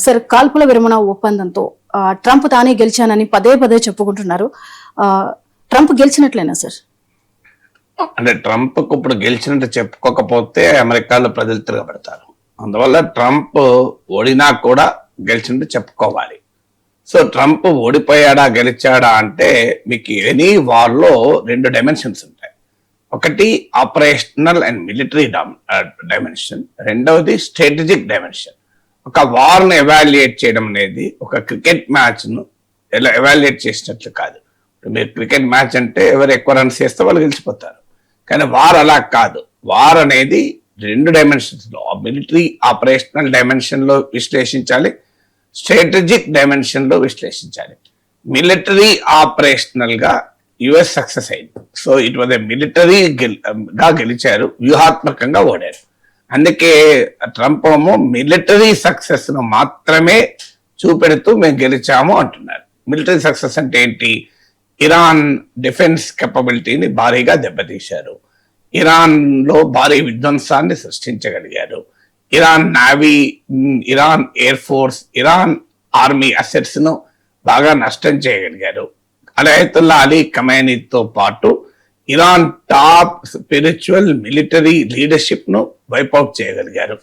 Sir, కాల్పుల విరమణ ఒప్పందంతో Trump తానే గెలిచానని పదే పదే చెప్పుకుంటున్నారు. ట్రంప్ గెలిచినట్లేనా సార్? అంటే ట్రంప్ ఇప్పుడు గెలిచినట్టు చెప్పుకోకపోతే అమెరికాలో ప్రజలు తిరగబడతారు. అందువల్ల ట్రంప్ ఓడినా కూడా గెలిచినట్టు చెప్పుకోవాలి. సో ట్రంప్ ఓడిపోయాడా గెలిచాడా అంటే మీకు ఎనీ వార్లో 2 డైమెన్షన్స్ ఉంటాయి. ఒకటి ఆపరేషనల్ అండ్ మిలిటరీ డైమెన్షన్, రెండవది స్ట్రాటజిక్ డైమెన్షన్. ఒక వార్ను ఎవాల్యుయేట్ చేయడం అనేది ఒక క్రికెట్ మ్యాచ్ను ఎవాల్యుయేట్ చేసినట్లు కాదు. మీరు క్రికెట్ మ్యాచ్ అంటే ఎవరు ఎక్కువ రన్స్ చేస్తే వాళ్ళు గెలిచిపోతారు. కానీ వార్ అలా కాదు. వార్ అనేది 2 డైమెన్షన్స్ లో, మిలిటరీ ఆపరేషనల్ డైమెన్షన్ లో విశ్లేషించాలి, స్ట్రాటజిక్ డైమెన్షన్ లో విశ్లేషించాలి. మిలిటరీ ఆపరేషనల్ గా యుఎస్ సక్సెస్ అయింది. సో ఇట్ వాజ్ మిలిటరీ గా గెలిచారు, వ్యూహాత్మకంగా ఓడారు. అందుకే ట్రంప్ ఏమో మిలిటరీ సక్సెస్ ను మాత్రమే చూపెడుతూ మేము గెలిచాము అంటున్నారు. మిలిటరీ సక్సెస్ అంటే ఏంటి? ఇరాన్ డిఫెన్స్ కెపబిలిటీని భారీగా దెబ్బతీశారు, ఇరాన్ లో భారీ విధ్వంసాన్ని సృష్టించగలిగారు, Iran navy, Iran air force, Iran army assets ను బాగా నష్టం చేయగలిగారు. అయతుల్లా అలీ ఖమేనీతో పాటు Iran top spiritual military leadership ను వైపౌట్ చేయగలిగారు.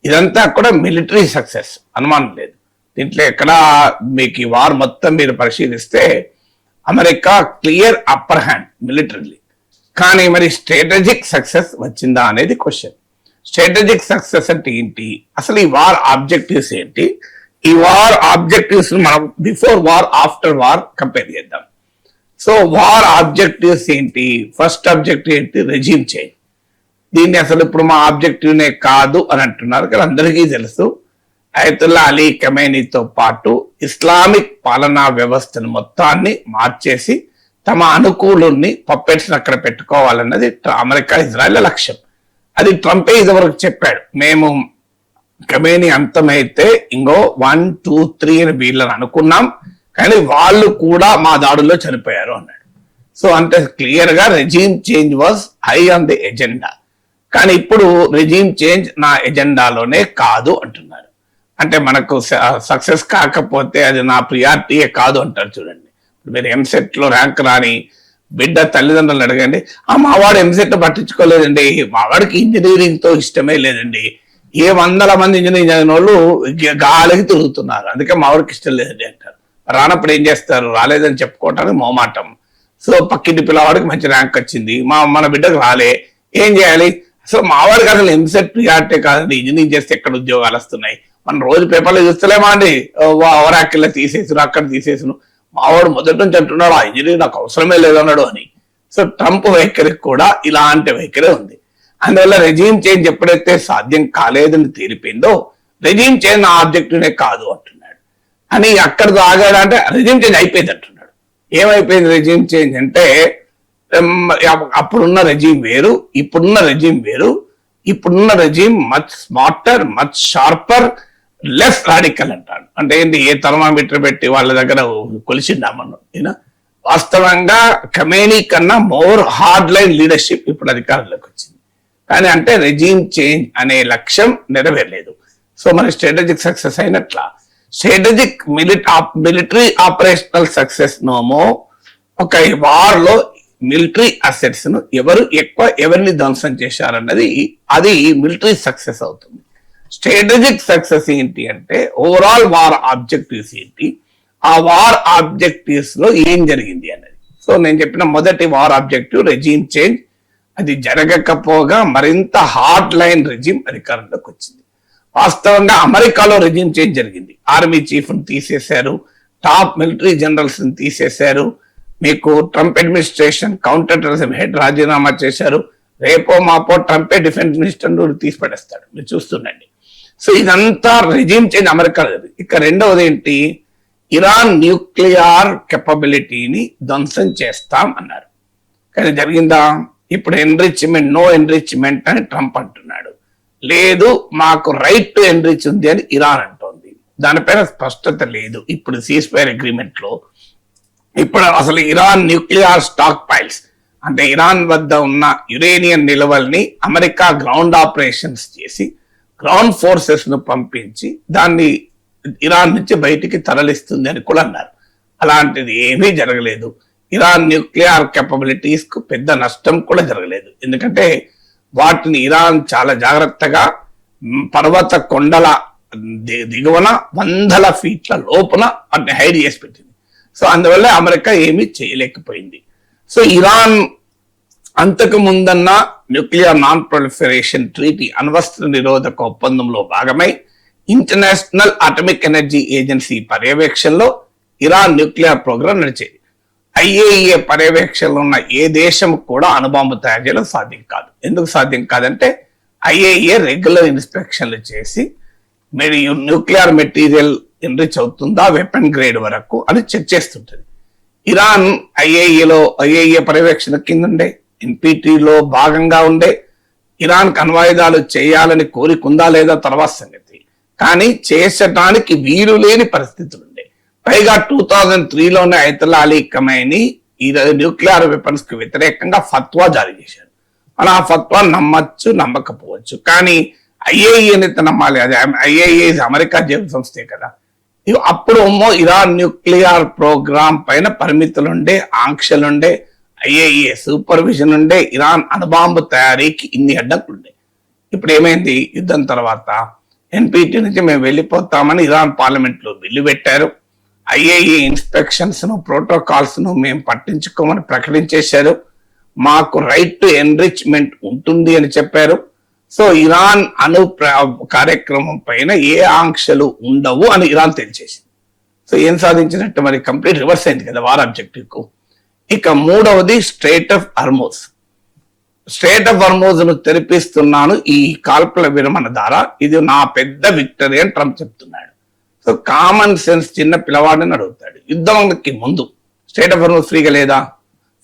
ఇదంతా కూడా మిలిటరీ సక్సెస్, అనుమానం లేదు. దీంట్లో ఎక్కడ మీకు ఈ వార్ మొత్తం మీరు పరిశీలిస్తే America clear upper hand militarily. కానీ మరి స్ట్రాటజిక్ సక్సెస్ వచ్చిందా అనేది క్వశ్చన్. స్ట్రాటజిక్ సక్సెస్ అంటే ఏంటి? అసలు ఈ వార్ ఆబ్జెక్టివ్స్ ఏంటి? ఈ వార్ ఆబ్జెక్టివ్స్ మనం before war, after war compare చేద్దాం. సో వార్ ఆబ్జెక్టివ్స్ ఏంటి? ఫస్ట్ ఆబ్జెక్టివ్ ఏంటి? Regime change. దీన్ని అసలు ఇప్పుడు మా ఆబ్జెక్టివ్నే కాదు అని అంటున్నారు, కానీ అందరికీ తెలుసు అయతుల్లా అలీ ఖమేనీతో పాటు ఇస్లామిక్ పాలనా వ్యవస్థను మొత్తాన్ని మార్చేసి తమ అనుకూలుని పప్పెట్స్ అక్కడ పెట్టుకోవాలన్నది అమెరికా, ఇజ్రాయెల్ లక్ష్యం. అది ట్రంపే ఇదివరకు చెప్పాడు, మేము ఖమేనీ అంతమైతే ఇంకో 1, 2, 3 అని వీళ్ళని అనుకున్నాం, కానీ వాళ్ళు కూడా మా దాడుల్లో చనిపోయారు అన్నాడు. సో అంటే క్లియర్ గా regime change was high on the agenda. కానీ ఇప్పుడు రెజీమ్ చేంజ్ నా ఎజెండాలోనే కాదు అంటున్నారు. అంటే మనకు సక్సెస్ కాకపోతే అది నా ప్రియారిటీయే కాదు అంటారు. చూడండి, మీరు ఎంసెట్ లో ర్యాంక్ రాని బిడ్డ తల్లిదండ్రులు అడగండి, మావాడు ఎంసెట్ పట్టించుకోలేదండి, మావాడికి ఇంజనీరింగ్ తో ఇష్టమే లేదండి, ఏ 100 మంది ఇంజనీరింగ్ చదివిన వాళ్ళు గాలికి తిరుగుతున్నారు, అందుకే మావాడికి ఇష్టం లేదండి అంటారు. రానప్పుడు ఏం చేస్తారు? రాలేదని చెప్పుకోవటానికి మొహమాటం. సో పక్కింటి పిల్లవాడికి మంచి ర్యాంక్ వచ్చింది, మన బిడ్డకు రాలే, ఏం చేయాలి? అసలు మావాడికి అసలు ఎంసెట్ ప్రియారిటీ కాదండి, ఇంజనీరింగ్ చేస్తే ఎక్కడ ఉద్యోగాలు వస్తున్నాయి, మనం రోజు పేపర్లో చూస్తలేమా అండి, ఓవరాకిల్లా తీసేసును, అక్కడ తీసేసును, మావాడు మొదటి నుంచి అంటున్నాడు ఆ ఇంజనీరింగ్ నాకు అవసరమే లేదన్నాడు అని. సో ట్రంప్ వైఖరికి కూడా ఇలాంటి వైఖరే ఉంది. అందువల్ల రెజీమ్ చేంజ్ ఎప్పుడైతే సాధ్యం కాలేదని తెలిపిందో, రెజీమ్ చేంజ్ నా ఆబ్జెక్టివ్నే కాదు అంటున్నాడు. అని అక్కడ ఆగాడంటే రెజీమ్ చేంజ్ అయిపోయింది అంటున్నాడు. ఏమైపోయింది రెజీమ్ చేంజ్ అంటే, అప్పుడున్న రెజీమ్ వేరు, ఇప్పుడున్న రెజీమ్ వేరు. ఇప్పుడున్న regime much smarter, much sharper, less radical అంటాడు. అంటే ఏంటి? ఏ థర్మామీటర్ పెట్టి వాళ్ళ దగ్గర కొలిసిందామన్నా. వాస్తవంగా ఖమేనీ కన్నా మోర్ హార్డ్ లైన్ లీడర్షిప్ ఇప్పుడు అధికారంలోకి వచ్చింది. కానీ అంటే రెజీమ్ చేంజ్ అనే లక్ష్యం నెరవేరలేదు. సో మన స్ట్రాటజిక్ సక్సెస్ అయినట్లా. స్ట్రాటజిక్ మిలిటరీ ఆపరేషనల్ సక్సెస్ నోమో ఒక వార్ లో మిలిటరీ అసెట్స్ ను ఎవరిని ధ్వంసం చేశారన్నది, అది మిలిటరీ సక్సెస్ అవుతుంది. స్ట్రాటజిక్ సక్సెస్ ఏంటి అంటే ఓవరాల్ వార్ ఆబ్జెక్టివ్స్ ఏంటి, ఆ వార్ ఆబ్జెక్టివ్స్ లో ఏం జరిగింది అన్నది. సో నేను చెప్పిన మొదటి వార్ ఆబ్జెక్టివ్ రెజీమ్ చేంజ్, అది జరగకపోగా మరింత హార్డ్ లైన్ రెజీమ్ అధికారంలోకి వచ్చింది. వాస్తవంగా అమెరికాలో రెజీమ్ చేంజ్ జరిగింది. ఆర్మీ చీఫ్ ని తీసేశారు, టాప్ మిలిటరీ జనరల్స్ ని తీసేశారు, మీకు Trump administration counter terrorism head రాజీనామా చేశారు, రేపో మాపో ట్రంపే డిఫెన్స్ మినిస్టర్ తీసి పడేస్తాడు, మీరు చూస్తుండండి. సో ఇదంతా రెజీమ్ చేంజ్ అమెరికాలో జరిగింది. ఇక రెండవది ఏంటి? ఇరాన్ న్యూక్లియర్ కెపబిలిటీని ధ్వంసం చేస్తాం అన్నారు. కానీ జరిగిందా? ఇప్పుడు ఎన్రిచ్మెంట్, నో ఎన్రిచ్మెంట్ అని ట్రంప్ అంటున్నాడు. లేదు, మాకు రైట్ టు ఎన్రిచ్ ఉంది అని ఇరాన్ అంటోంది. దానిపైన స్పష్టత లేదు ఇప్పుడు సీజ్ ఫైర్ అగ్రిమెంట్ లో. ఇప్పుడు అసలు ఇరాన్ న్యూక్లియర్ స్టాక్ పైల్స్ అంటే ఇరాన్ వద్ద ఉన్న యురేనియం నిల్వల్ని అమెరికా గ్రౌండ్ ఆపరేషన్స్ చేసి గ్రౌండ్ ఫోర్సెస్ ను పంపించి దాన్ని ఇరాన్ నుంచి బయటికి తరలిస్తుంది అని కూడా అన్నారు. అలాంటిది ఏమీ జరగలేదు. ఇరాన్ న్యూక్లియర్ కేపబిలిటీస్ కు పెద్ద నష్టం కూడా జరగలేదు. ఎందుకంటే వాటిని ఇరాన్ చాలా జాగ్రత్తగా పర్వత కొండల దిగువన 100 ఫీట్ల లోపున వాటిని హైడ్ చేసి పెట్టింది. సో అందువల్ల అమెరికా ఏమీ చేయలేకపోయింది. సో ఇరాన్ అంతకు ముందన్న న్యూక్లియర్ నాన్ ప్రొలిఫరేషన్ ట్రీటీ అణ్వస్త్ర నిరోధక ఒప్పందంలో భాగమై ఇంటర్నేషనల్ అటామిక్ ఎనర్జీ ఏజెన్సీ పర్యవేక్షణలో ఇరాన్ న్యూక్లియర్ ప్రోగ్రాం నడిచేది. IAEA పర్యవేక్షణలో ఉన్న ఏ దేశం కూడా అణుబాంబు తయారు చేయడం సాధ్యం కాదు. ఎందుకు సాధ్యం కాదంటే IAEA రెగ్యులర్ ఇన్స్పెక్షన్లు చేసి మీరు న్యూక్లియర్ మెటీరియల్ ఎన్రిచ్ అవుతుందా వెపన్ గ్రేడ్ వరకు అని చెక్ చేస్తుంటది. ఇరాన్ IAEA పర్యవేక్షణ కింద ఉండే, NPTలో భాగంగా ఉండే, ఇరాన్ అణ్వాయుధాలు చేయాలని కోరికుందా లేదా తర్వాత సంగతి. కానీ చేసడానికి వీలు లేని పరిస్థితులు ఉండే. పైగా 2003లోనే అయతుల్లా అలీ ఖమైనీ ఈ న్యూక్లియర్ వెపన్స్ కు వ్యతిరేకంగా ఫత్వా జారీ చేశారు. మనం ఆ ఫత్వా నమ్మచ్చు నమ్మకపోవచ్చు, కానీ IAEA నమ్మాలి. అది IAEA అమెరికా జీవ సంస్థే కదా. అప్పుడు ఇరాన్ న్యూక్లియర్ ప్రోగ్రామ్ పైన పరిమితులుండే, ఆంక్షలుండే, IAEA సూపర్విజన్ ఉండే, ఇరాన్ అణుబాంబు తయారీకి ఇన్ని అడ్డంకులుండే. ఇప్పుడు ఏమైంది? యుద్ధం తర్వాత NPT నుంచి మేము వెళ్ళిపోతామని ఇరాన్ పార్లమెంట్ లో బిల్లు పెట్టారు. IAEA ఇన్స్పెక్షన్స్ ను ప్రోటోకాల్స్ ను మేము పట్టించుకోమని ప్రకటించేశారు. మాకు రైట్ టు ఎన్రిచ్మెంట్ ఉంటుంది అని చెప్పారు. సో ఇరాన్ అణు కార్యక్రమం పైన ఏ ఆంక్షలు ఉండవు అని ఇరాన్ తెలిచేసింది. సో ఏం సాధించినట్టు? మరి కంప్లీట్ రివర్స్ అయింది కదా వార్ ఆబ్జెక్టివ్ కు. ఇక మూడవది strait of Hormuz. Strait of Hormuz ను తెరిపిస్తున్నాను ఈ కాల్పుల విరమణ ద్వారా, ఇది నా పెద్ద విక్టరీ అని ట్రంప్ చెప్తున్నాడు. సో కామన్ సెన్స్ చిన్న పిల్లవాడిని అడుగుతాడు. యుద్ధానికి ముందు స్ట్రెయిట్ ఆఫ్ హార్మోజ్ ఫ్రీగా లేదా?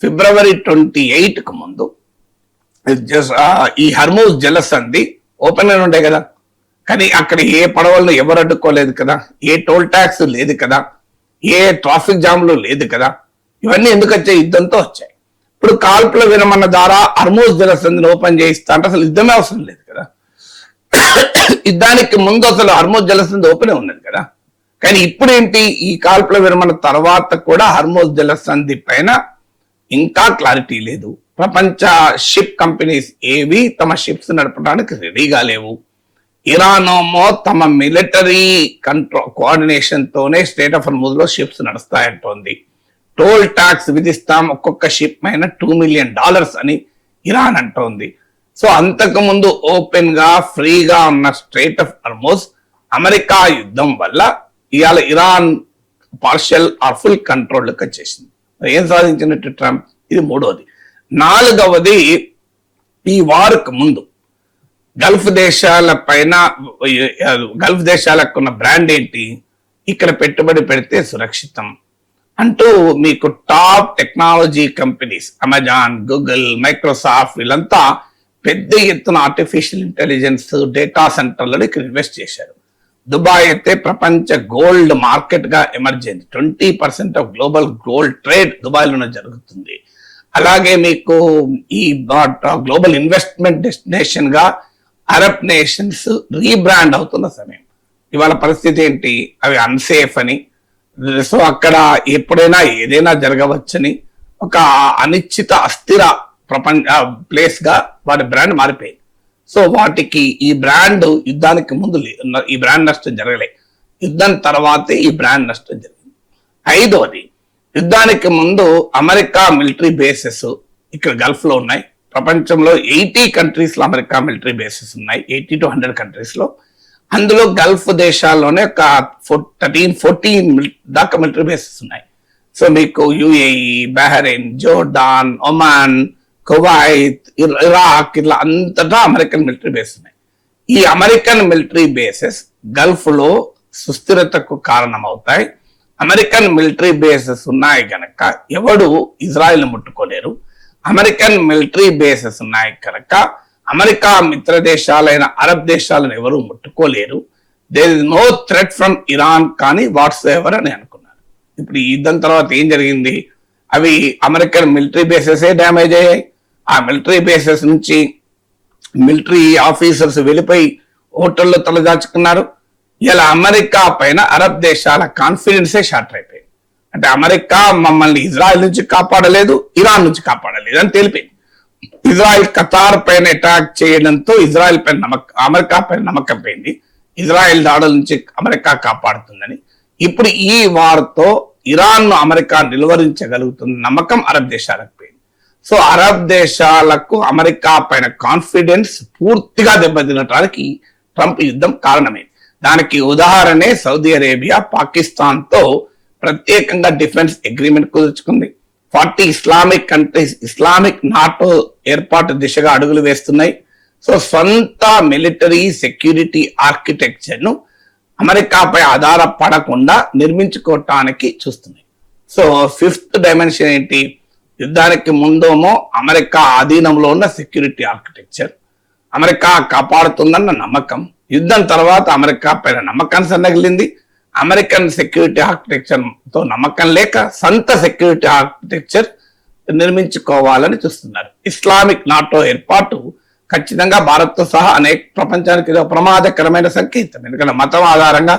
February 28కు ముందు ఈ హర్మూజ్ జలసంధి ఓపెన్ గా ఉండే కదా, కానీ అక్కడ ఏ పడవలను ఎవరు అడ్డుకోలేదు కదా, ఏ టోల్ ట్యాక్స్ లేదు కదా, ఏ ట్రాఫిక్ జామ్లు లేదు కదా. ఇవన్నీ ఎందుకు వచ్చాయి? యుద్ధంతో వచ్చాయి. ఇప్పుడు కాల్పుల విరమణ ద్వారా హర్మూజ్ జలసంధిని ఓపెన్ చేయిస్తా అంటే అసలు యుద్ధమే అవసరం లేదు కదా. యుద్ధానికి ముందు అసలు హర్మూజ్ జలసంధి ఓపెన్ ఉన్నది కదా. కానీ ఇప్పుడు ఏంటి? ఈ కాల్పుల విరమణ తర్వాత కూడా హర్మూజ్ జలసంధి పైన ఇంకా క్లారిటీ లేదు. ప్రపంచ షిప్ కంపెనీస్ ఏవి తమ షిప్స్ నడపడానికి రెడీగా లేవు. ఇరానోమో తమ మిలిటరీ కంట్రోల్ కోఆర్డినేషన్ తోనే స్టేట్ ఆఫ్ హార్మూజ్ లో షిప్స్ నడుస్తాయంటోంది. టోల్ ట్యాక్స్ విధిస్తాం ఒక్కొక్క షిప్ పైన $2 మిలియన్ అని ఇరాన్ అంటోంది. సో అంతకు ముందు ఓపెన్ గా ఫ్రీగా ఉన్న స్ట్రెయిట్ ఆఫ్ హార్మూజ్ అమెరికా యుద్ధం వల్ల ఇవాళ ఇరాన్ పార్షియల్ ఆర్ ఫుల్ కంట్రోల్కి వచ్చేసింది. ఏం సాధించినట్టు ట్రంప్? ఇది మూడవది. నాలుగవది, ఈ వార్కు ముందు గల్ఫ్ దేశాల పైన, గల్ఫ్ దేశాలకు ఉన్న బ్రాండ్ ఏంటి? ఇక్కడ పెట్టుబడి పెడితే సురక్షితం అంటూ మీకు top technology companies Amazon, Google, Microsoft వీళ్ళంతా పెద్ద ఎత్తున ఆర్టిఫిషియల్ ఇంటెలిజెన్స్ డేటా సెంటర్లను ఇక్కడ ఇన్వెస్ట్ చేశారు. దుబాయ్ అయితే ప్రపంచ గోల్డ్ మార్కెట్ గా ఎమర్జ్ అయింది. 20% ఆఫ్ గ్లోబల్ గోల్డ్ ట్రేడ్ దుబాయ్లోనే జరుగుతుంది. అలాగే మీకు ఈ గ్లోబల్ ఇన్వెస్ట్మెంట్ డెస్టినేషన్ గా అరబ్ నేషన్స్ రీబ్రాండ్ అవుతున్న సమయం. ఇవాళ పరిస్థితి ఏంటి? అవి అన్సేఫ్ అని, సో అక్కడ ఎప్పుడైనా ఏదైనా జరగవచ్చని ఒక అనిశ్చిత అస్థిర ప్రపంచ ప్లేస్ గా వాటి బ్రాండ్ మారిపోయింది. సో వాటికి ఈ బ్రాండ్ యుద్ధానికి ముందు ఈ బ్రాండ్ నష్టం జరగలే, యుద్ధం తర్వాతే ఈ బ్రాండ్ నష్టం జరిగింది. ఐదవది, యుద్ధానికి ముందు అమెరికా మిలిటరీ బేసెస్ ఇక్కడ గల్ఫ్ లో ఉన్నాయి. ప్రపంచంలో 80 కంట్రీస్ లో అమెరికా మిలిటరీ బేసెస్ ఉన్నాయి, 80 to 100 కంట్రీస్ లో. అందులో గల్ఫ్ దేశాల్లోనే ఒక 13-14 దాకా మిలిటరీ బేసెస్ ఉన్నాయి. సో మీకు UAE, Bahrain, Jordan, Oman, Kuwait, Iraq ఇట్లా అంతటా అమెరికన్ మిలిటరీ బేసెస్ ఉన్నాయి. ఈ అమెరికన్ మిలిటరీ బేసెస్ గల్ఫ్ లో సుస్థిరతకు కారణమవుతాయి. అమెరికన్ మిలిటరీ బేసెస్ ఉన్నాయి కనుక ఎవడు ఇజ్రాయెల్ ముట్టుకోలేరు. అమెరికన్ మిలిటరీ బేసెస్ ఉన్నాయి కనుక అమెరికా మిత్ర దేశాలైన అరబ్ దేశాలను ఎవరు ముట్టుకోలేరు. There is no threat from Iran కానీ వాట్స్ ఎవర్ అని అనుకున్నారు. ఇప్పుడు ఈ యుద్ధం తర్వాత ఏం జరిగింది? అవి అమెరికన్ మిలిటరీ బేసెస్ డ్యామేజ్ అయ్యాయి. ఆ మిలిటరీ బేసెస్ నుంచి మిలిటరీ ఆఫీసర్స్ వెళ్ళిపోయి హోటల్లో తలదాచుకున్నారు. ఇలా అమెరికా పైన అరబ్ దేశాల కాన్ఫిడెన్సే షార్టర్ అయిపోయింది. అంటే అమెరికా మమ్మల్ని ఇజ్రాయెల్ నుంచి కాపాడలేదు, ఇరాన్ నుంచి కాపాడలేదు అని తెలిపింది. ఇజ్రాయెల్ ఖతార్ పైన అటాక్ చేయడంతో ఇజ్రాయెల్ పైన అమెరికా పైన నమ్మకం పోయింది. ఇజ్రాయెల్ దాడుల నుంచి అమెరికా కాపాడుతుందని. ఇప్పుడు ఈ వార్తో ఇరాన్ ను అమెరికా నిలువరించగలుగుతున్న నమ్మకం అరబ్ దేశాలకు పోయింది. సో అరబ్ దేశాలకు అమెరికా పైన కాన్ఫిడెన్స్ పూర్తిగా దెబ్బతినటానికి ట్రంప్ యుద్ధం కారణమైంది. దానికి ఉదాహరణే సౌదీ అరేబియా పాకిస్తాన్ తో ప్రత్యేకంగా డిఫెన్స్ అగ్రిమెంట్ కుదుర్చుకుంది. 40 ఇస్లామిక్ కంట్రీస్ ఇస్లామిక్ నాటో ఏర్పాటు దిశగా అడుగులు వేస్తున్నాయి. సో సొంత మిలిటరీ సెక్యూరిటీ ఆర్కిటెక్చర్ ను అమెరికాపై ఆధారపడకుండా నిర్మించుకోవటానికి చూస్తున్నాయి. సో 5th డైమెన్షన్ ఏంటి? యుద్ధానికి ముందేమో అమెరికా ఆధీనంలో ఉన్న సెక్యూరిటీ ఆర్కిటెక్చర్, అమెరికా కాపాడుతుందన్న నమ్మకం. యుద్ధం తర్వాత అమెరికా పైన నమ్మకాన్ని సన్నగిలింది. అమెరికన్ సెక్యూరిటీ ఆర్కిటెక్చర్ తో నమ్మకం లేక సొంత సెక్యూరిటీ ఆర్కిటెక్చర్ నిర్మించుకోవాలని చూస్తున్నారు. ఇస్లామిక్ నాటో ఏర్పాటు ఖచ్చితంగా భారత్ తో సహా అనేక ప్రపంచానికి ప్రమాదకరమైన సంకేతం. ఎందుకంటే మతం ఆధారంగా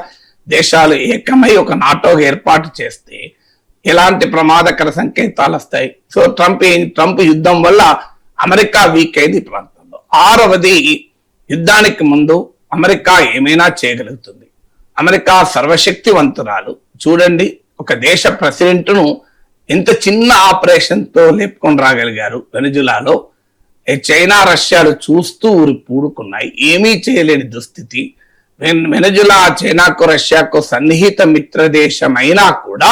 దేశాలు ఏకమై ఒక నాటో ఏర్పాటు చేస్తే ఎలాంటి ప్రమాదకర సంకేతాలు వస్తాయి. సో ట్రంప్ యుద్ధం వల్ల అమెరికా వీక్ అయింది ఈ ప్రాంతంలో. 6వది, యుద్ధానికి ముందు అమెరికా ఏమైనా చేయగలుగుతుంది. అమెరికా సర్వశక్తివంతురాలు. చూడండి, ఒక దేశ ప్రెసిడెంట్ ను ఎంత చిన్న ఆపరేషన్ తో లేపుకొని రాగలిగారు వెనిజులాలో. చైనా రష్యాలు చూస్తూ ఊరి పూడుకున్నాయి. ఏమీ చేయలేని దుస్థితి. వెనిజులా చైనాకు రష్యాకు సన్నిహిత మిత్ర దేశం అయినా కూడా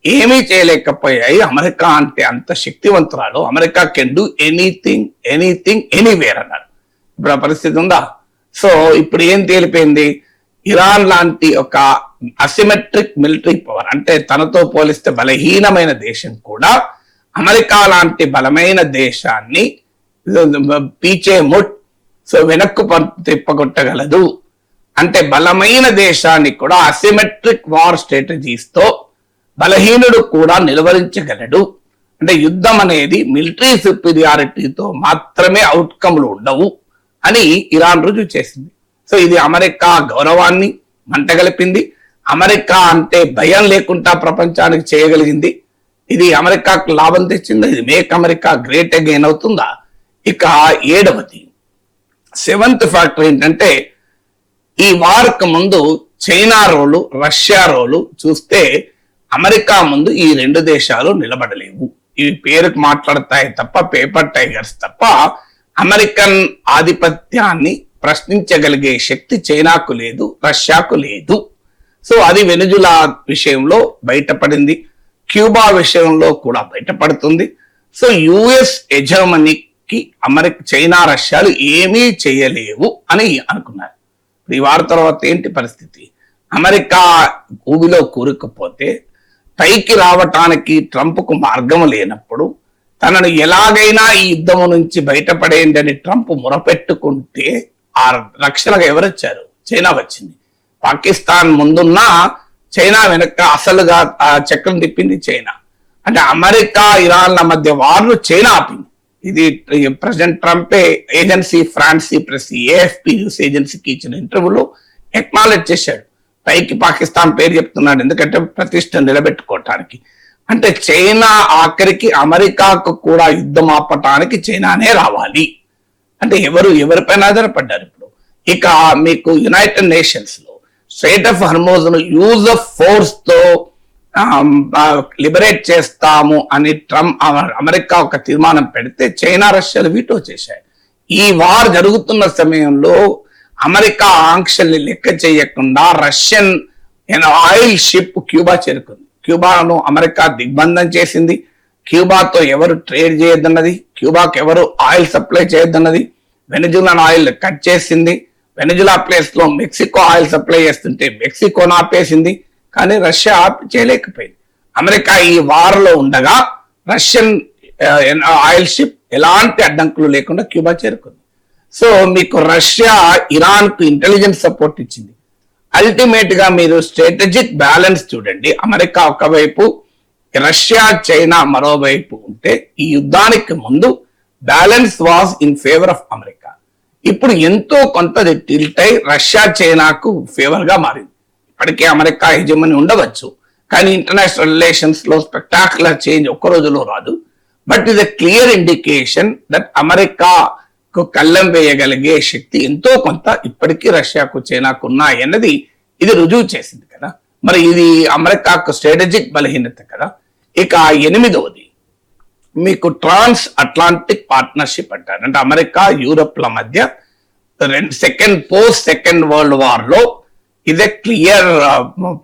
ఏమీ చేయలేకపోయాయి. అమెరికా అంటే అంత శక్తివంతురాలు. America can do anything anything anywhere అన్నారు. ఇప్పుడు ఆ పరిస్థితి ఉందా? సో ఇప్పుడు ఏం తేలిపోయింది? ఇరాన్ లాంటి ఒక అసిమెట్రిక్ మిలిటరీ పవర్, అంటే తనతో పోలిస్తే బలహీనమైన దేశం కూడా అమెరికా లాంటి బలమైన దేశాన్ని పీచే ముట్, సో వెనక్కు తిప్పగొట్టగలదు. అంటే బలమైన దేశాన్ని కూడా అసిమెట్రిక్ వార్ స్ట్రాటజీస్ తో బలహీనుడు కూడా నిలువరించగలడు. అంటే యుద్ధం అనేది మిలిటరీ సుపీరియారిటీతో మాత్రమే అవుట్కమ్లు ఉండవు అని ఇరాన్ రుజువు చేసింది. సో ఇది అమెరికా గౌరవాన్ని మంటగలిపింది. అమెరికా అంటే భయం లేకుండా ప్రపంచానికి చేయగలిగింది. ఇది అమెరికాకు లాభం తెచ్చింది. ఇది మేక్ అమెరికా గ్రేట్ అగైన్ అవుతుందా? ఇక 7వది, 7th ఫ్యాక్టర్ ఏంటంటే, ఈ వార్కు ముందు చైనా రోలు, రష్యా రోలు చూస్తే అమెరికా ముందు ఈ 2 దేశాలు నిలబడలేవు. ఇవి పేరుకు మాట్లాడతాయి తప్ప, పేపర్ టైగర్స్ తప్ప అమెరికన్ ఆధిపత్యాన్ని ప్రశ్నించగలిగే శక్తి చైనాకు లేదు, రష్యాకు లేదు. సో అది వెనిజులా విషయంలో బయటపడింది. క్యూబా విషయంలో కూడా బయటపడుతుంది. సో యుఎస్ హెజమనీకి చైనా రష్యాలు ఏమీ చేయలేవు అని అనుకున్నారు. ఈ వారి తర్వాత ఏంటి పరిస్థితి? అమెరికా ఊబిలో కూరుకుపోతే పైకి రావటానికి ట్రంప్కు మార్గం లేనప్పుడు తనను ఎలాగైనా ఈ యుద్ధము నుంచి బయటపడేయండి అని ట్రంప్ మొరపెట్టుకుంటే ఆ రక్షణగా ఎవరొచ్చారు? చైనా వచ్చింది. పాకిస్తాన్ ముందున్నా చైనా వెనక అసలుగా ఆ చక్రం తిప్పింది చైనా. అంటే అమెరికా ఇరాన్ల మధ్య వార్ను చైనా ఆపింది. ఇది ప్రెసిడెంట్ ట్రంపే agency France press AFP news ఏజెన్సీకి ఇచ్చిన ఇంటర్వ్యూలో ఎక్నాలెడ్జ్ చేశాడు. పైకి పాకిస్తాన్ పేరు చెప్తున్నాడు, ఎందుకంటే ప్రతిష్ట నిలబెట్టుకోవటానికి. అంటే చైనా ఆఖరికి అమెరికాకు కూడా యుద్ధం ఆపటానికి చైనానే రావాలి. అంటే ఎవరిపైన ఆధారపడ్డారు ఇప్పుడు? ఇక మీకు యునైటెడ్ నేషన్స్ లో స్ట్రైట్ ఆఫ్ హార్మోజ్ ను యూజ్ ఆఫ్ ఫోర్స్ తో లిబరేట్ చేస్తాము అని అమెరికా ఒక తీర్మానం పెడితే చైనా రష్యాలు వీటో చేశాయి. ఈ వార్ జరుగుతున్న సమయంలో అమెరికా ఆంక్షల్ని లెక్క చేయకుండా రష్యన్ ఆయిల్ షిప్ క్యూబా చేరుకుంది. క్యూబాను అమెరికా దిగ్బంధం చేసింది. క్యూబాతో ఎవరు ట్రేడ్ చేయొద్దన్నది, క్యూబాకు ఎవరు ఆయిల్ సప్లై చేయొద్దన్నది, వెనిజులాన్ ఆయిల్ కట్ చేసింది. వెనిజులా ప్లేస్ లో మెక్సికో ఆయిల్ సప్లై చేస్తుంటే మెక్సికోను ఆపేసింది. కానీ రష్యా చేయలేకపోయింది. అమెరికా ఈ వార్లో ఉండగా రష్యన్ ఆయిల్ షిప్ ఎలాంటి అడ్డంకులు లేకుండా క్యూబా చేరుకుంది. సో మీకు రష్యా ఇరాన్ కు ఇంటెలిజెన్స్ సపోర్ట్ ఇచ్చింది. అల్టిమేట్ గా మీరు స్ట్రాటజిక్ బ్యాలెన్స్ చూడండి. అమెరికా ఒకవైపు, రష్యా చైనా మరోవైపు ఉంటే ఈ యుద్ధానికి ముందు balance was in favour of America. ఇప్పుడు ఎంతో కొంత టిల్ట్ అయి రష్యా చైనాకు ఫేవర్ గా మారింది. ఇప్పటికే అమెరికా హెజమని ఉండవచ్చు, కానీ ఇంటర్నేషనల్ రిలేషన్స్ లో స్పెక్టాక్యులర్ చేంజ్ ఒక్క రోజులో రాదు. బట్ ఇది క్లియర్ ఇండికేషన్ దట్ అమెరికాకు కళ్ళెం వేయగలిగే శక్తి ఎంతో కొంత ఇప్పటికీ రష్యాకు చైనాకు ఉన్నాయి అన్నది ఇది రుజువు చేసింది కదా. మరి ఇది అమెరికాకు స్ట్రాటజిక్ బలహీనత కదా. ఇక 8వది మీకు ట్రాన్స్ అట్లాంటిక్ పార్ట్నర్షిప్ అంటారు. అంటే అమెరికా యూరప్ల మధ్య పోస్ట్ సెకండ్ వరల్డ్ వార్ లో ఇదే క్లియర్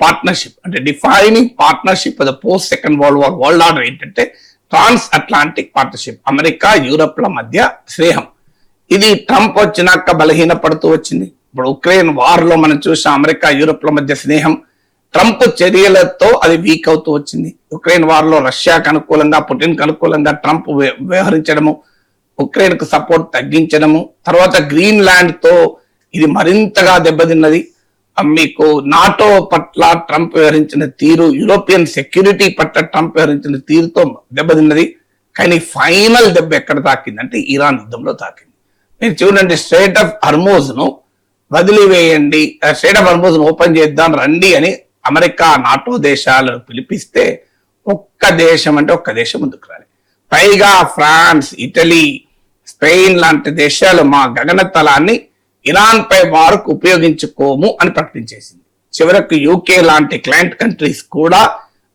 పార్ట్నర్షిప్, అంటే defining partnership post second world war world order ఏంటంటే ట్రాన్స్ అట్లాంటిక్ పార్ట్నర్షిప్, అమెరికా యూరప్ల మధ్య స్నేహం. ఇది ట్రంప్ వచ్చినాక బలహీన పడుతూ వచ్చింది. ఇప్పుడు ఉక్రెయిన్ వార్ లో మనం చూసాం అమెరికా యూరప్ల మధ్య స్నేహం, ట్రంప్ చర్యలతో అది వీక్ అవుతూ వచ్చింది. ఉక్రెయిన్ వార్ లో రష్యాకు అనుకూలంగా పుటిన్ కు అనుకూలంగా ట్రంప్ వ్యవహరించడము, ఉక్రెయిన్ కు సపోర్ట్ తగ్గించడము, తర్వాత గ్రీన్లాండ్ తో ఇది మరింతగా దెబ్బతిన్నది. మీకు నాటో పట్ల ట్రంప్ వ్యవహరించిన తీరు, యూరోపియన్ సెక్యూరిటీ పట్ల ట్రంప్ వ్యవహరించిన తీరుతో దెబ్బతిన్నది. కానీ ఫైనల్ దెబ్బ ఎక్కడ తాకిందంటే ఇరాన్ యుద్ధంలో తాకింది. మీరు చూడండి, స్ట్రైట్ ఆఫ్ హర్మోజ్ ను వదిలివేయండి, స్ట్రైట్ ఆఫ్ హర్మోజ్ ను ఓపెన్ చేద్దాం రండి అని అమెరికా నాటో దేశాలను పిలిపిస్తే ఒక్క దేశం ముందుకు రాలి. పైగా ఫ్రాన్స్, ఇటలీ, స్పెయిన్ లాంటి దేశాలు మా గగనతలాన్ని ఇరాన్ పై వారికి ఉపయోగించుకోము అని ప్రకటించేసింది. చివరకు యూకే లాంటి క్లయింట్ కంట్రీస్ కూడా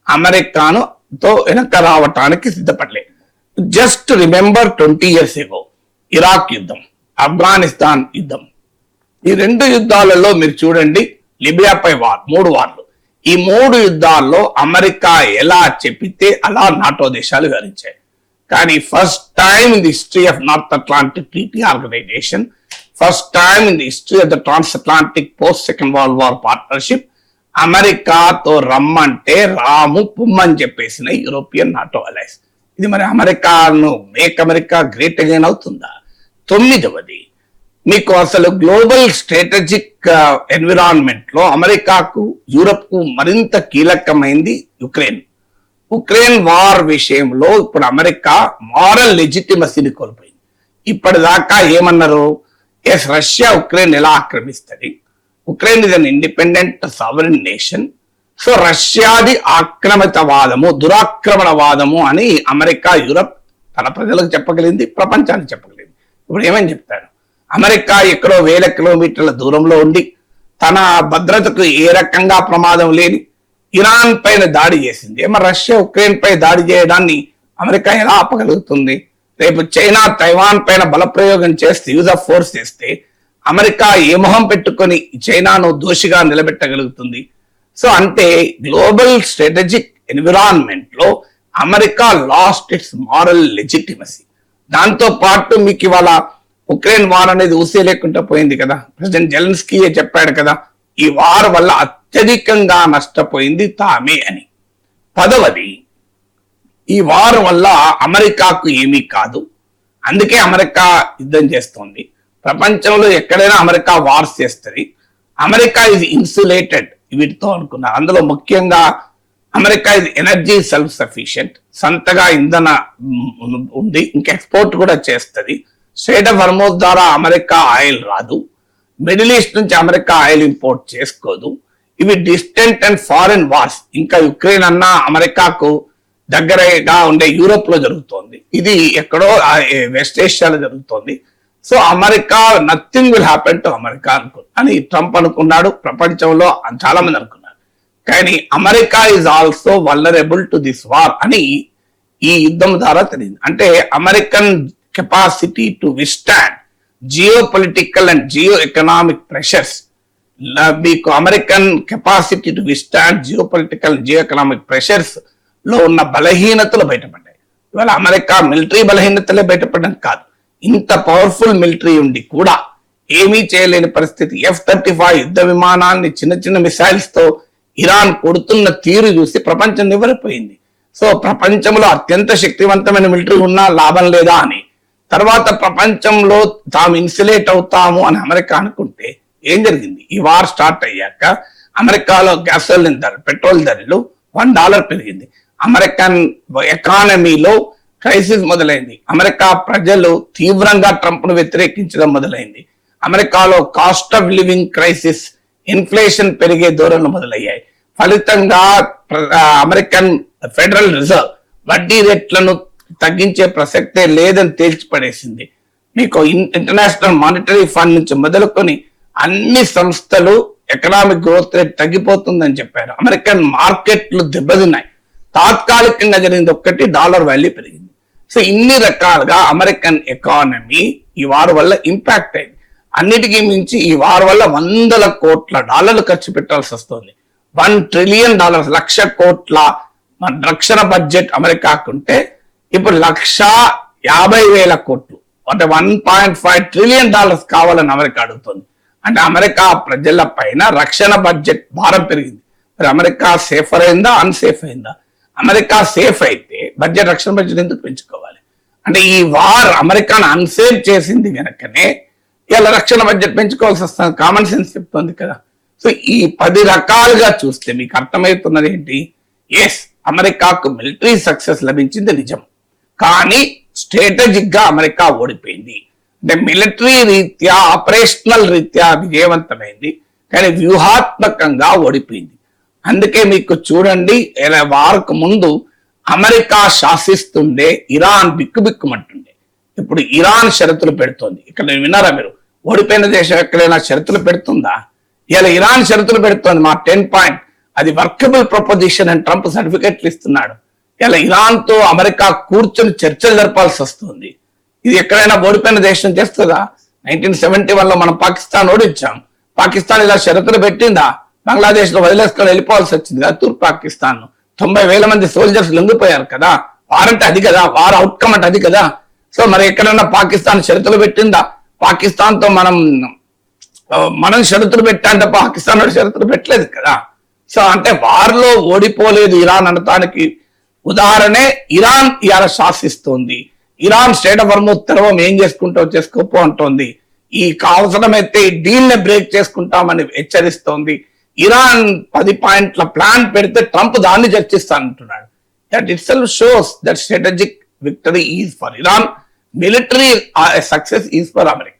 అమెరికాను తో వెనక రావటానికి సిద్ధపడలేదు. Just remember 20 years ago Iraq యుద్ధం, ఆఫ్ఘనిస్తాన్ యుద్ధం, ఈ 2 యుద్ధాలలో మీరు చూడండి, లిబియాపై వార్, 3 వార్లు. ఈ 3 యుద్ధాల్లో అమెరికా ఎలా చెప్పితే అలా నాటో దేశాలు వివరించాయి. కానీ first time in the history of North Atlantic Treaty Organisation, first time in the history of the trans Atlantic post second world war partnership, అమెరికాతో రమ్మంటే రాము పుమ్మని చెప్పేసిన యూరోపియన్ నాటో అలయన్స్. ఇది మరి అమెరికాను మేక్ అమెరికా గ్రేట్ అగైన్ అవుతుందా? 9వది మీకు అసలు global strategic environment లో అమెరికాకు యూరప్ కు మరింత కీలకమైంది ఉక్రెయిన్ వార్ విషయంలో. ఇప్పుడు అమెరికా మారల్ లెజిటిమసీని కోల్పోయింది. ఇప్పటిదాకా ఏమన్నారు, ఎస్ రష్యా ఉక్రెయిన్ ఎలా ఆక్రమిస్తుంది, Ukraine is an independent sovereign nation, so రష్యాది ఆక్రమితవాదము, దురాక్రమణవాదము అని అమెరికా యూరప్ తన ప్రజలకు చెప్పగలిగింది, ప్రపంచానికి చెప్పగలిగింది. ఇప్పుడు ఏమని చెప్తారు, అమెరికా ఎక్కడో 1000 కిలోమీటర్ల దూరంలో ఉండి తన భద్రతకు ఏ రకంగా ప్రమాదం లేని ఇరాన్ పైన దాడి చేసింది. మరి రష్యా ఉక్రెయిన్ పై దాడి చేయడాన్ని అమెరికా ఎలా ఆపగలుగుతుంది? రేపు చైనా తైవాన్ పైన బలప్రయోగం చేస్తే, యూజ్ ఆఫ్ ఫోర్స్ చేస్తే అమెరికా ఏ మొహం పెట్టుకొని చైనాను దోషిగా నిలబెట్టగలుగుతుంది? సో అంటే గ్లోబల్ స్ట్రాటజిక్ ఎన్విరాన్మెంట్ లో America lost its moral legitimacy. దాంతో పాటు మీకు ఇవాళ ఉక్రెయిన్ వార్ అనేది ఊసే లేకుండా పోయింది కదా. ప్రెసిడెంట్ జెలెన్స్కీ చెప్పాడు కదా, ఈ వార్ వల్ల అత్యధికంగా నష్టపోయింది తామే అని. 10వది ఈ వార్ వల్ల అమెరికాకు ఏమీ కాదు, అందుకే అమెరికా యుద్ధం చేస్తోంది. ప్రపంచంలో ఎక్కడైనా అమెరికా వార్స్ చేస్తుంది. అమెరికా ఇది ఇన్సులేటెడ్ వీటితో అనుకున్నారు. అందులో ముఖ్యంగా అమెరికా ఇది ఎనర్జీ సెల్ఫ్ సఫిషియెంట్, సొంతగా ఇంధన ఉంది, ఇంకా ఎక్స్పోర్ట్ కూడా చేస్తుంది. స్ట్రైట్ ఆఫ్ హర్మోజ్ ద్వారా అమెరికా ఆయిల్ రాదు, మిడిల్ ఈస్ట్ నుంచి అమెరికా ఆయిల్ ఇంపోర్ట్ చేసుకోదు. ఇవి డిస్టెంట్ అండ్ ఫారెన్ వార్స్. ఇంకా యుక్రెయిన్ అన్నా అమెరికాకు దగ్గరగా ఉండే యూరోప్ లో జరుగుతోంది, ఇది ఎక్కడో వెస్ట్ ఏషియాలో జరుగుతోంది. So America nothing will happen to America అని ట్రంప్ అనుకున్నాడు, ప్రపంచంలో చాలా మంది అనుకున్నారు. కానీ America is also vulnerable to this war అని ఈ యుద్ధం ద్వారా తెలియదు. అంటే American capacity to withstand geopolitical and geoeconomic pressures, మీకు American capacity to withstand geopolitical geoeconomic pressures లో ఉన్న బలహీనతలు బయటపడ్డాయి. ఇవాళ అమెరికా మిలిటరీ బలహీనతలే బయటపడడం కాదు, ఇంత పవర్ఫుల్ మిలిటరీ ఉండి కూడా ఏమీ చేయలేని పరిస్థితి. F-35 యుద్ధ విమానాన్ని చిన్న చిన్న మిసైల్స్ తో ఇరాన్ కొడుతున్న తీరు చూసి ప్రపంచం నివ్వెరపోయింది. సో ప్రపంచంలో అత్యంత శక్తివంతమైన మిలిటరీ ఉన్నా లాభం లేదా అని, తర్వాత ప్రపంచంలో తాము ఇన్సులేట్ అవుతాము అని అమెరికా అనుకుంటే ఏం జరిగింది? ఈ వార్ స్టార్ట్ అయ్యాక అమెరికాలో గ్యాసోలిన్ ధర, పెట్రోల్ ధరలు $1 పెరిగింది. అమెరికన్ ఎకానమీలో క్రైసిస్ మొదలైంది. అమెరికా ప్రజలు తీవ్రంగా ట్రంప్ ను వ్యతిరేకించడం మొదలైంది. అమెరికాలో cost of living crisis, inflation పెరిగే ధోరణులు మొదలయ్యాయి. ఫలితంగా అమెరికన్ ఫెడరల్ రిజర్వ్ వడ్డీ రేట్లను తగ్గించే ప్రసక్తే లేదని తేల్చిపడేసింది. మీకు ఇంటర్నేషనల్ మానిటరీ ఫండ్ నుంచి మొదలుకొని అన్ని సంస్థలు ఎకనామిక్ గ్రోత్ రేట్ తగ్గిపోతుందని చెప్పారు. అమెరికన్ మార్కెట్లు దెబ్బతిన్నాయి. తాత్కాలికంగా జరిగింది ఒక్కటి, డాలర్ వాల్యూ పెరిగింది. సో ఇన్ని రకాలుగా అమెరికన్ ఎకానమీ ఈ వార్ వల్ల ఇంపాక్ట్ అయింది. అన్నిటికీ మించి ఈ వార్ వల్ల $100 కోట్ల ఖర్చు పెట్టాల్సి వస్తుంది. $1 ట్రిలియన్, 1,00,000 కోట్ల రక్షణ బడ్జెట్ అమెరికాకు ఉంటే ఇప్పుడు 1,50,000 కోట్లు అంటే $1.5 ట్రిలియన్ కావాలని అమెరికా అడుగుతుంది. అంటే అమెరికా ప్రజల పైన రక్షణ బడ్జెట్ భారం పెరిగింది. మరి అమెరికా సేఫర్ అయిందా, అన్సేఫ్ అయిందా? అమెరికా సేఫ్ అయితే రక్షణ బడ్జెట్ ఎందుకు పెంచుకోవాలి? అంటే ఈ వార్ అమెరికాను అన్సేఫ్ చేసింది కనుకనే ఇలా రక్షణ బడ్జెట్ పెంచుకోవాల్సి వస్తుంది. కామన్ సెన్స్ చెప్తుంది కదా. సో ఈ 10 రకాలుగా చూస్తే మీకు అర్థమవుతున్నది ఏంటి? ఎస్, అమెరికాకు మిలిటరీ సక్సెస్ లభించింది నిజం, కానీ స్ట్రాటజిక్ గా అమెరికా ఓడిపోయింది. అంటే మిలిటరీ రీత్యా, ఆపరేషనల్ రీత్యా విజయవంతమైంది, కానీ వ్యూహాత్మకంగా ఓడిపోయింది. అందుకే మీకు చూడండి, వారకు ముందు అమెరికా శాసిస్తుండే ఇరాన్ బిక్కుబిక్కుమంటుండే. ఇప్పుడు ఇరాన్ షరతులు పెడుతోంది. ఇక్కడ విన్నారా మీరు? ఓడిపోయిన దేశం ఎక్కడైనా షరతులు పెడుతుందా? ఇలా ఇరాన్ షరతులు పెడుతోంది. మా 10 పాయింట్ అది వర్కబుల్ ప్రపోజిషన్ అని ట్రంప్ సర్టిఫికెట్లు ఇస్తున్నాడు. ఇలా ఇరాన్ తో అమెరికా కూర్చొని చర్చలు జరపాల్సి వస్తుంది. ఇది ఎక్కడైనా ఓడిపోయిన దేశం చేస్తుందా? 1971 లో మనం పాకిస్తాన్ ఓడించాం. పాకిస్తాన్ ఇలా షరతులు పెట్టిందా? బంగ్లాదేశ్ లో వదిలేసుకొని వెళ్ళిపోవాల్సి వచ్చింది కదా తూర్పు పాకిస్తాన్. 90,000 మంది సోల్జర్స్ లొంగిపోయారు కదా. వారంటే అది కదా, వార్ అవుట్కమ్ అంటే అది కదా. సో మరి ఎక్కడైనా పాకిస్తాన్ షరతులు పెట్టిందా? పాకిస్తాన్ తో మనం షరతులు పెట్టాంటే పాకిస్తాన్ షరతులు పెట్టలేదు కదా. సో అంటే వార్లో ఓడిపోలేదు ఇరాన్ అనటానికి ఉదాహరణే ఇరాన్ ఇవాళ శాసిస్తోంది. ఇరాన్ స్టేట్ ఆఫ్ హర్ముజ్ తెరవం ఏం చేసుకుంటావు చేసుకోపో అంటోంది. ఈ అవసరమైతే ఈ డీల్ ని బ్రేక్ చేసుకుంటామని హెచ్చరిస్తోంది. ఇరాన్ 10 పాయింట్ల ప్లాన్ పెడితే ట్రంప్ దాన్ని చర్చిస్తానంటున్నాడు. That itself shows that strategic victory is for Iran, military success is for America.